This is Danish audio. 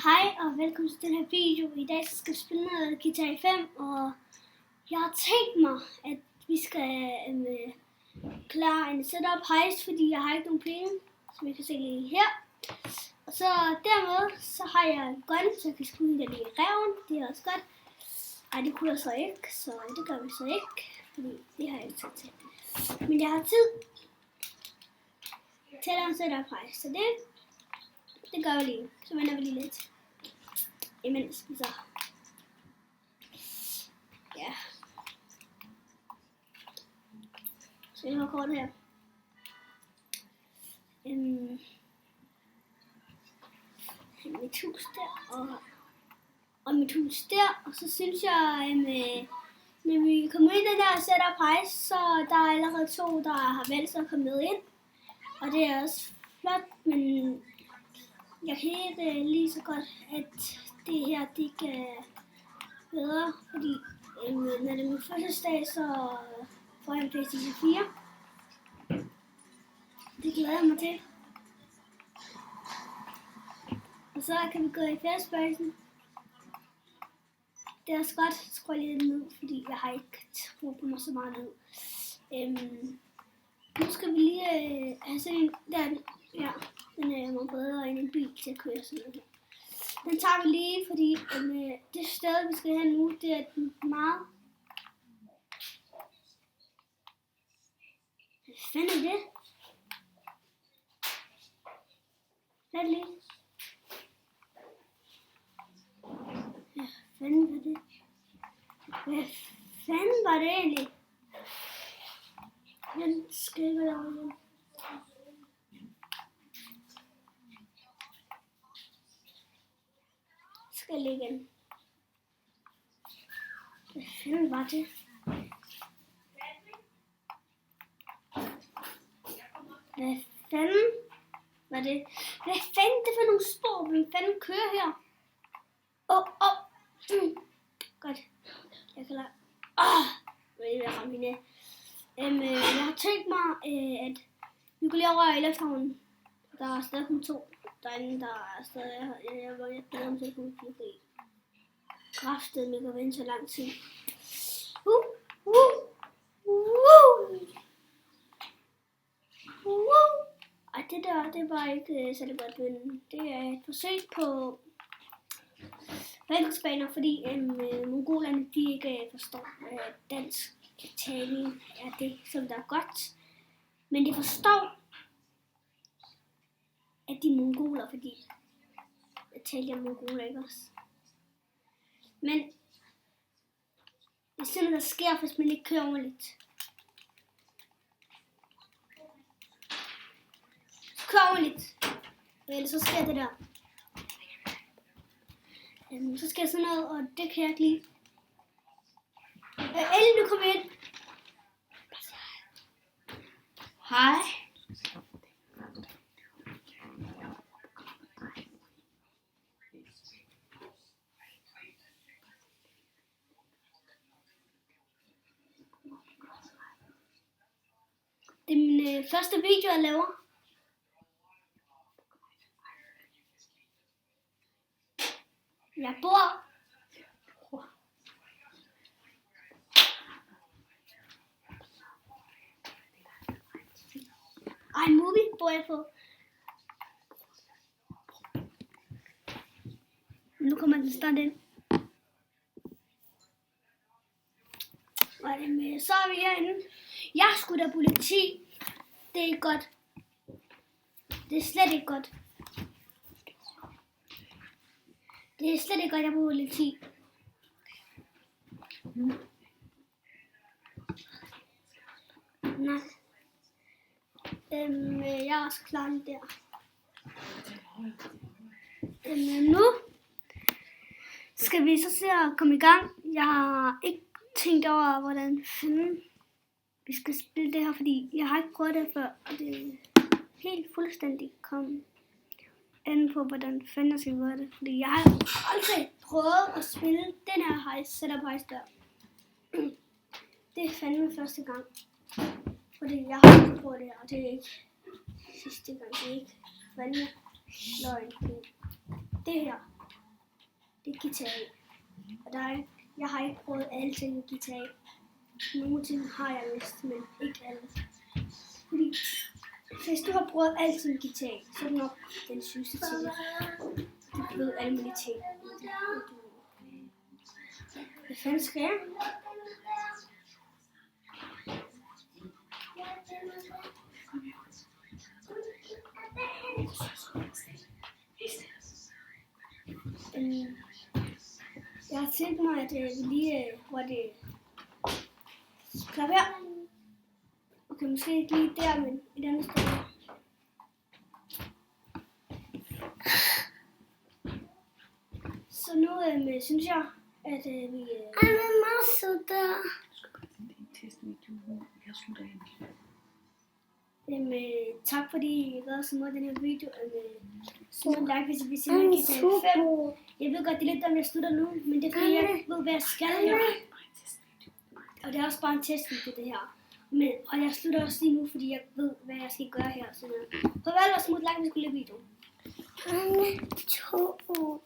Hej og velkommen til den her video. I dag skal vi spille noget GTA 5, og jeg har tænkt mig, at vi skal klare en setup heist, fordi jeg har ikke nogen penge, som I kan se lige her. Og så dermed, så har jeg gun, så jeg kan skyde den i røven. Det er også godt. Ej, det kunne jeg så ikke, så det gør vi så ikke, fordi det har jeg ikke tid til. Men jeg har tid til at lave en setup heist, så det gør vi lige. Så vender vi lige lidt. Imens vi så. Ja. Så jeg har kort her. Mit hus der og mit hus der. Og så synes jeg, når vi kommer ind i den der setup heist, så der er allerede 2, der har valgt sig at komme med ind. Og det er også flot, men jeg kan ikke lige så godt, at det her, det ikke er bedre, fordi når det er min fødselsdag, så får jeg en PlayStation 4. Det glæder jeg mig til. Og så kan vi gå i færdspørgelsen. Det er også godt, skruer lidt ned, fordi jeg har ikke tro på mig så meget ned. Nu skal vi lige have sådan en, ja, den er meget bedre end en bil til at køre sådan noget. Den tager vi lige, fordi det sted, vi skal have nu, det er meget. Hvad fanden er det? Lad lige. Hvad fanden var det? Hvad fanden var det egentlig? Den skal ikke være derovre. Skal ligge igen. Hvad fanden var det? Hvad fanden var det? Hvad fanden det for nogle spor? Hvem fanden kører her? Godt. Jeg kan lade. Jeg ramme hende. Jeg har tænkt mig, at vi kunne lige røre i lufthavnen. Der er stadig kun 2 derinde, der er stadig. Jeg glæder mig til at kunne flytte i. Kraftet, vi kan vente så lang tid. Ej, det der, det er bare ikke særlig godt, men det er et forsøg på redningsbaner, fordi mongolerne, de ikke forstår dansk taling er det, som der er godt. Men de forstår, at de er mongoler, fordi jeg taler om mongoler, ikke også? Men det er der sker, hvis man ikke kører ordentligt. Kør ordentligt. Ellers så sker det der. Så sker sådan noget, og det kan jeg ikke lide. Ellen, du kommer ind. Hej. Det er min første video, jeg laver. Jeg bor. iMovie bor jeg på. Nu kommer den start ind. Så er vi herinde. Jeg er sgu da politi. Det er ikke godt. Det er slet ikke godt. Det er slet ikke godt, jeg er politi. Nej. Jeg er også klar lige der. Nu skal vi så se at komme i gang. Jeg har ikke tænkt over, hvordan fanden vi skal spille det her, fordi jeg har ikke prøvet det før, og det er helt fuldstændig kommet an på, hvordan fanden jeg skal gøre det, fordi jeg har aldrig prøvet at spille den her setup heist der. Det er fandme første gang, fordi jeg har ikke prøvet det her, og det er ikke sidste gang, det er ikke fandme løgn. Det her, det er guitar A. Og jeg har ikke prøvet alle ting i guitar A. Nogle ting har jeg vist, men ikke alle. Fordi hvis du har prøvet alt ting i guitar A, så er det nok den sygeste ting. Du ved alle mulige ting. Hvad fanden skal jeg? Jeg har tænkt mig, at vi lige hvor det klaver. Okay, måske ikke lige der, men et andet sted. Så nu synes jeg, at vi... Ej, men Marso der. Tak fordi I gad så meget den her video. Så en like, hvis I vil se mig guitar 5. Jeg ved godt, det er lidt om jeg slutter nu, men det er fordi, jeg ved, hvad jeg skal her. Og det er også bare en testvideo, det her. Og jeg slutter også lige nu, fordi jeg ved, hvad jeg skal gøre her. Så farvel og smut like, hvis I kunne lide videoen. 1, 2.